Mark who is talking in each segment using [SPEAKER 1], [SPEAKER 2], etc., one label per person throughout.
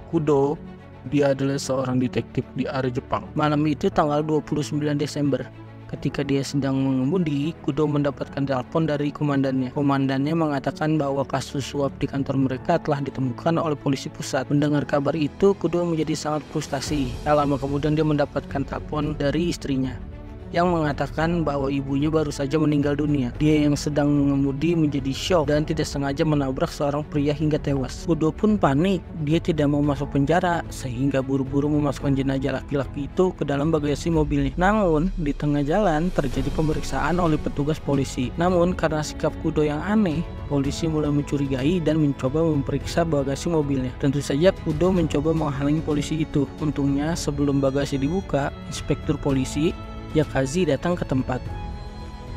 [SPEAKER 1] Kudo, dia adalah seorang detektif di area Jepang. Malam itu tanggal 29 Desember. Ketika dia sedang mengemudi, Kudo mendapatkan telepon dari komandannya. Komandannya mengatakan bahwa kasus suap di kantor mereka telah ditemukan oleh polisi pusat. Mendengar kabar itu, Kudo menjadi sangat frustasi. Tak lama kemudian dia mendapatkan telepon dari istrinya yang mengatakan bahwa ibunya baru saja meninggal dunia. Dia yang sedang mengemudi menjadi syok dan tidak sengaja menabrak seorang pria hingga tewas. Kudo pun panik. Dia tidak mau masuk penjara sehingga buru-buru memasukkan jenazah laki-laki itu ke dalam bagasi mobilnya. Namun di tengah jalan terjadi pemeriksaan oleh petugas polisi. Namun karena sikap Kudo yang aneh, polisi mulai mencurigai dan mencoba memeriksa bagasi mobilnya. Tentu saja Kudo mencoba menghalangi polisi itu. Untungnya sebelum bagasi dibuka, inspektur polisi Yakazi datang ke tempat.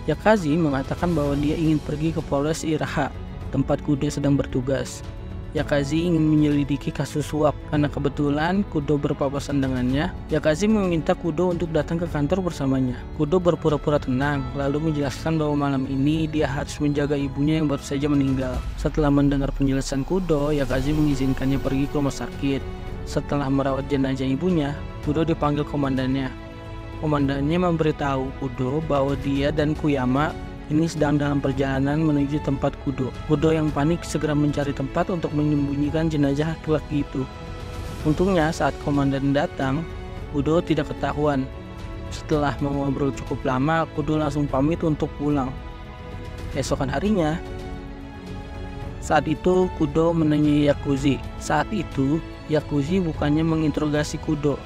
[SPEAKER 1] Yakazi mengatakan bahwa dia ingin pergi ke Polres Iraha, tempat Kudo sedang bertugas. Yakazi ingin menyelidiki kasus suap. Karena kebetulan Kudo berpapasan dengannya, Yakazi meminta Kudo untuk datang ke kantor bersamanya. Kudo berpura-pura tenang, lalu menjelaskan bahwa malam ini dia harus menjaga ibunya yang baru saja meninggal. Setelah mendengar penjelasan Kudo, Yakazi mengizinkannya pergi ke rumah sakit. Setelah merawat jenazah ibunya, Kudo dipanggil komandannya. Komandannya memberitahu Kudo bahwa dia dan Kuyama ini sedang dalam perjalanan menuju tempat Kudo. Kudo yang panik segera mencari tempat untuk menyembunyikan jenazah laki-laki itu. Untungnya saat komandan datang, Kudo tidak ketahuan. Setelah mengobrol cukup lama, Kudo langsung pamit untuk pulang. Esokan harinya, saat itu Kudo menanyai Yakuzi. Saat itu, Yakuzi bukannya menginterogasi Kudo.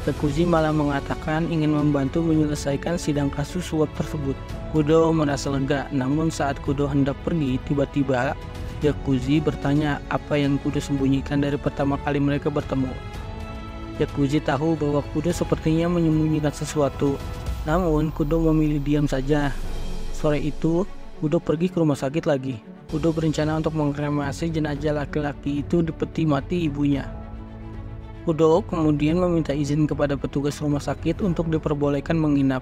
[SPEAKER 1] Yakuzi malah mengatakan ingin membantu menyelesaikan sidang kasus suap tersebut. Kudo merasa lega, namun saat Kudo hendak pergi, tiba-tiba Yakuzi bertanya apa yang Kudo sembunyikan dari pertama kali mereka bertemu. Yakuzi tahu bahwa Kudo sepertinya menyembunyikan sesuatu, namun Kudo memilih diam saja. Sore itu, Kudo pergi ke rumah sakit lagi. Kudo berencana untuk mengkremasi jenazah laki-laki itu di peti mati ibunya. Kudo kemudian meminta izin kepada petugas rumah sakit untuk diperbolehkan menginap.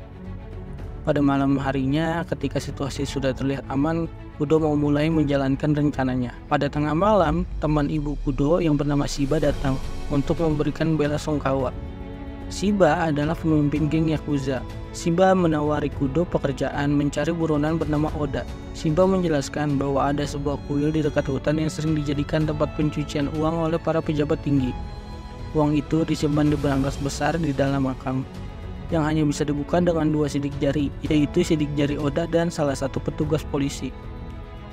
[SPEAKER 1] Pada malam harinya, ketika situasi sudah terlihat aman, Kudo mau mulai menjalankan rencananya. Pada tengah malam, teman ibu Kudo yang bernama Shiba datang untuk memberikan bela sungkawa. Shiba adalah pemimpin geng Yakuza. Shiba menawari Kudo pekerjaan mencari buronan bernama Oda. Shiba menjelaskan bahwa ada sebuah kuil di dekat hutan yang sering dijadikan tempat pencucian uang oleh para pejabat tinggi. Uang itu disimpan di berangkas besar di dalam makam, yang hanya bisa dibuka dengan 2 sidik jari, yaitu sidik jari Oda dan salah satu petugas polisi.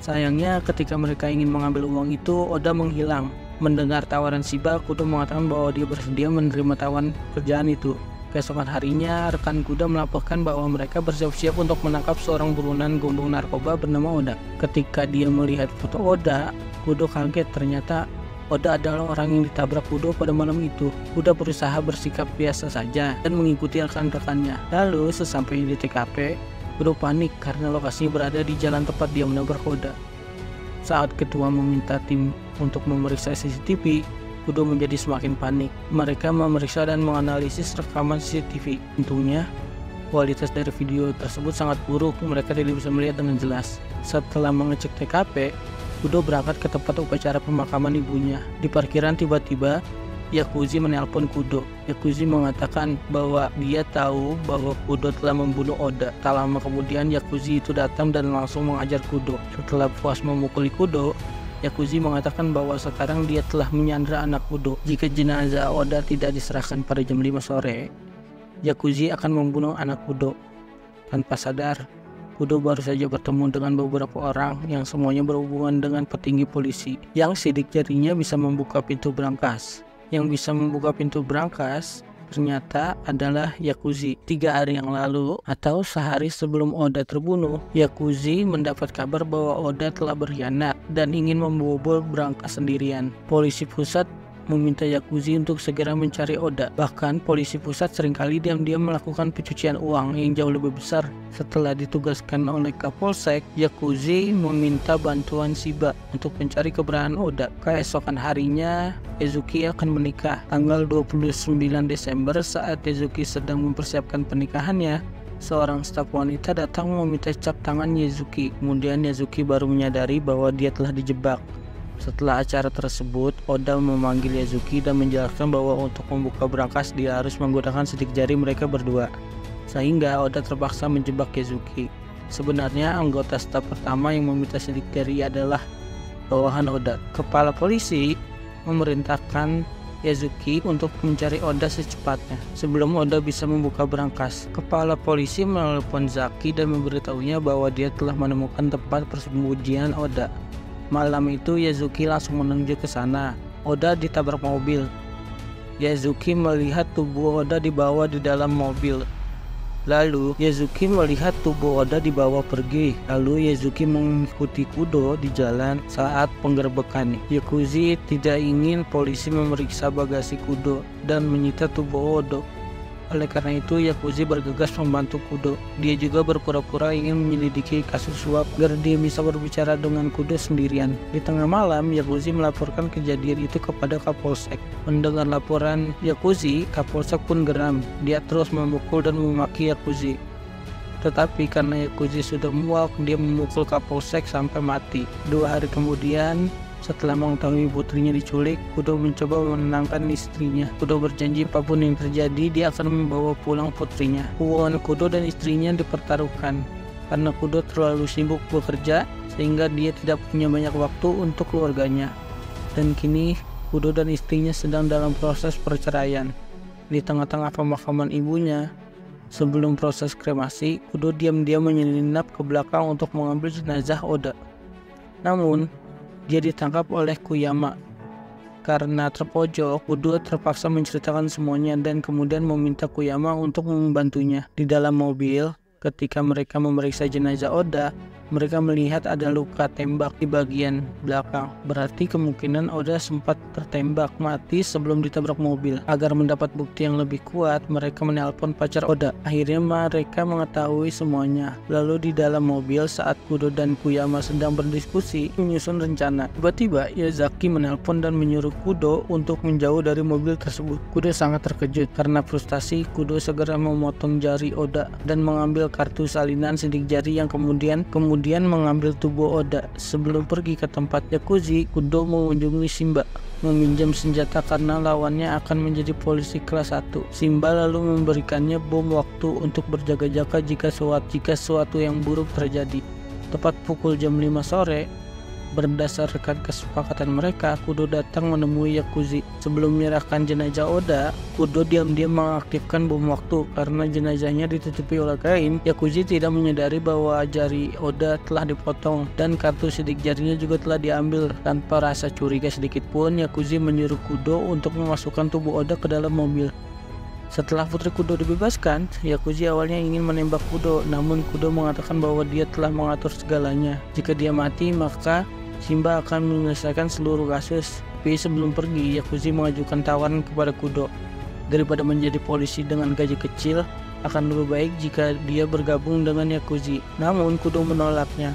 [SPEAKER 1] Sayangnya ketika mereka ingin mengambil uang itu, Oda menghilang. Mendengar tawaran Shiba, Kudo mengatakan bahwa dia bersedia menerima tawaran kerjaan itu. Keesokan harinya, rekan Kudo melaporkan bahwa mereka bersiap-siap untuk menangkap seorang buronan gombong narkoba bernama Oda. Ketika dia melihat foto Oda, Kudo kaget. Ternyata Oda adalah orang yang ditabrak Kudo pada malam itu. Kudo berusaha bersikap biasa saja dan mengikuti rekan-rekannya. Lalu sesampainya di TKP, Kudo panik karena lokasinya berada di jalan tempat dia menabrak Oda. Saat ketua meminta tim untuk memeriksa CCTV, Kudo menjadi semakin panik. Mereka memeriksa dan menganalisis rekaman CCTV. Untungnya, kualitas dari video tersebut sangat buruk. Mereka tidak bisa melihat dengan jelas. Setelah mengecek TKP, Kudo berangkat ke tempat upacara pemakaman ibunya. Di parkiran tiba-tiba Yakuzi menelpon Kudo. Yakuzi mengatakan bahwa dia tahu bahwa Kudo telah membunuh Oda. Tak lama kemudian Yakuzi itu datang dan langsung mengajar Kudo. Setelah puas memukuli Kudo, Yakuzi mengatakan bahwa sekarang dia telah menyandra anak Kudo. Jika jenazah Oda tidak diserahkan pada jam 5 sore, Yakuzi akan membunuh anak Kudo. Tanpa sadar, Kudo baru saja bertemu dengan beberapa orang yang semuanya berhubungan dengan petinggi polisi. Yang sidik jarinya bisa membuka pintu berangkas. Yang bisa membuka pintu berangkas ternyata adalah Yakuzi. 3 hari yang lalu atau sehari sebelum Oda terbunuh, Yakuzi mendapat kabar bahwa Oda telah berkhianat dan ingin membobol berangkas sendirian. Polisi pusat meminta Yakuzi untuk segera mencari Oda. Bahkan polisi pusat seringkali diam-diam melakukan pencucian uang yang jauh lebih besar. Setelah ditugaskan oleh Kapolsek, Yakuzi meminta bantuan Shiba untuk mencari keberadaan Oda. Keesokan harinya, Ezuki akan menikah. Tanggal 29 Desember saat Ezuki sedang mempersiapkan pernikahannya, seorang staf wanita datang meminta cap tangan Yazuki. Kemudian Yazuki baru menyadari bahwa dia telah dijebak. Setelah acara tersebut, Oda memanggil Yazuki dan menjelaskan bahwa untuk membuka brankas dia harus menggunakan sidik jari mereka berdua. Sehingga Oda terpaksa menjebak Yazuki. Sebenarnya anggota staf pertama yang meminta sidik jari adalah bawahan Oda. Kepala polisi memerintahkan Yazuki untuk mencari Oda secepatnya sebelum Oda bisa membuka brankas. Kepala polisi menelpon Zaki dan memberitahunya bahwa dia telah menemukan tempat persembunyian Oda. Malam itu Yazuki langsung menuju ke sana. Oda ditabrak mobil. Yazuki melihat tubuh Oda dibawa di dalam mobil. Lalu Yazuki melihat tubuh Oda dibawa pergi. Lalu Yazuki mengikuti Kudo di jalan saat penggerbekan. Yakuzi tidak ingin polisi memeriksa bagasi Kudo dan menyita tubuh Oda. Oleh karena itu Yakuzi bergegas membantu Kudo. Dia juga berpura-pura ingin menyelidiki kasus suap agar dia bisa berbicara dengan Kudo sendirian. Di tengah malam Yakuzi melaporkan kejadian itu kepada Kapolsek. Mendengar laporan Yakuzi, Kapolsek pun geram. Dia terus memukul dan memaki Yakuzi. Tetapi karena Yakuzi sudah muak, dia memukul Kapolsek sampai mati. 2 hari kemudian, setelah mengetahui putrinya diculik, Kudo mencoba menenangkan istrinya. Kudo berjanji apapun yang terjadi, dia akan membawa pulang putrinya. Hubungan Kudo dan istrinya dipertaruhkan karena Kudo terlalu sibuk bekerja sehingga dia tidak punya banyak waktu untuk keluarganya. Dan kini Kudo dan istrinya sedang dalam proses perceraian. Di tengah-tengah pemakaman ibunya, sebelum proses kremasi, Kudo diam-diam menyelinap ke belakang untuk mengambil jenazah Oda. Namun dia ditangkap oleh Kuyama. Karena terpojok, Kudo terpaksa menceritakan semuanya dan kemudian meminta Kuyama untuk membantunya. Di dalam mobil, ketika mereka memeriksa jenazah Oda, mereka melihat ada luka tembak di bagian belakang. Berarti kemungkinan Oda sempat tertembak mati sebelum ditabrak mobil. Agar mendapat bukti yang lebih kuat, mereka menelpon pacar Oda. Akhirnya mereka mengetahui semuanya. Lalu di dalam mobil saat Kudo dan Kuyama sedang berdiskusi menyusun rencana, tiba-tiba Yazaki menelpon dan menyuruh Kudo untuk menjauh dari mobil tersebut. Kudo sangat terkejut. Karena frustasi, Kudo segera memotong jari Oda dan mengambil kartu salinan sidik jari yang kemudian mengambil tubuh Oda. Sebelum pergi ke tempat Yakuzi, Kudo mengunjungi Simba, meminjam senjata karena lawannya akan menjadi polisi kelas 1. Simba lalu memberikannya bom waktu untuk berjaga-jaga jika sesuatu yang buruk terjadi. Tepat pukul jam 5 sore, berdasarkan kesepakatan mereka, Kudo datang menemui Yakuzi. Sebelum menyerahkan jenazah Oda, Kudo diam-diam mengaktifkan bom waktu. Karena jenazahnya ditutupi oleh kain, Yakuzi tidak menyadari bahwa jari Oda telah dipotong dan kartu sidik jarinya juga telah diambil. Tanpa rasa curiga sedikit pun, Yakuzi menyuruh Kudo untuk memasukkan tubuh Oda ke dalam mobil. Setelah putri Kudo dibebaskan, Yakuzi awalnya ingin menembak Kudo, namun Kudo mengatakan bahwa dia telah mengatur segalanya. Jika dia mati, maka Simba akan menyelesaikan seluruh kasus. Tapi sebelum pergi, Yakuzi mengajukan tawaran kepada Kudo. Daripada menjadi polisi dengan gaji kecil, akan lebih baik jika dia bergabung dengan Yakuzi. Namun Kudo menolaknya.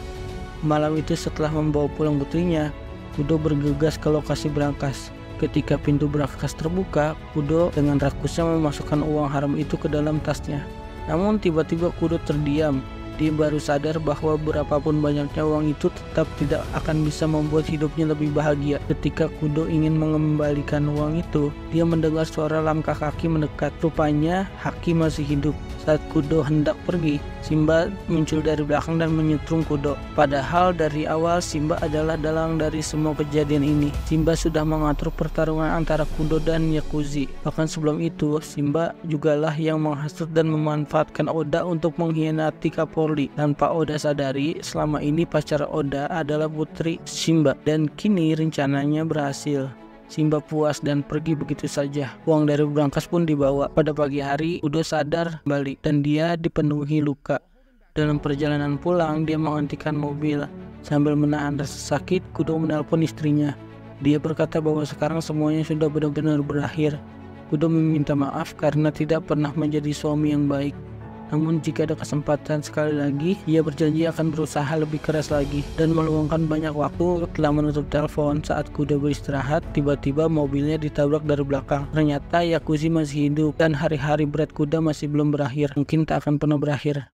[SPEAKER 1] Malam itu setelah membawa pulang putrinya, Kudo bergegas ke lokasi brankas. Ketika pintu brankas terbuka, Kudo dengan rakusnya memasukkan uang haram itu ke dalam tasnya. Namun tiba-tiba Kudo terdiam. Dia baru sadar bahwa berapapun banyaknya uang itu tetap tidak akan bisa membuat hidupnya lebih bahagia. Ketika Kudo ingin mengembalikan uang itu, dia mendengar suara langkah kaki mendekat. Rupanya Haki masih hidup. Saat Kudo hendak pergi, Simba muncul dari belakang dan menyetrum Kudo. Padahal dari awal Simba adalah dalang dari semua kejadian ini. Simba sudah mengatur pertarungan antara Kudo dan Yakuzi. Bahkan sebelum itu, Simba jugalah yang menghasut dan memanfaatkan Oda untuk mengkhianati Kapolri. Tanpa Oda sadari, selama ini pacar Oda adalah putri Simba. Dan kini rencananya berhasil. Simba puas dan pergi begitu saja. Uang dari brankas pun dibawa. Pada pagi hari, Kudo sadar balik dan dia dipenuhi luka. Dalam perjalanan pulang, dia menghentikan mobil. Sambil menahan rasa sakit, Kudo menelpon istrinya. Dia berkata bahwa sekarang semuanya sudah benar-benar berakhir. Kudo meminta maaf karena tidak pernah menjadi suami yang baik. Namun jika ada kesempatan sekali lagi, ia berjanji akan berusaha lebih keras lagi dan meluangkan banyak waktu. Setelah menutup telepon saat Kudo beristirahat, tiba-tiba mobilnya ditabrak dari belakang. Ternyata Yakuzi masih hidup dan hari-hari berat Kudo masih belum berakhir. Mungkin tak akan pernah berakhir.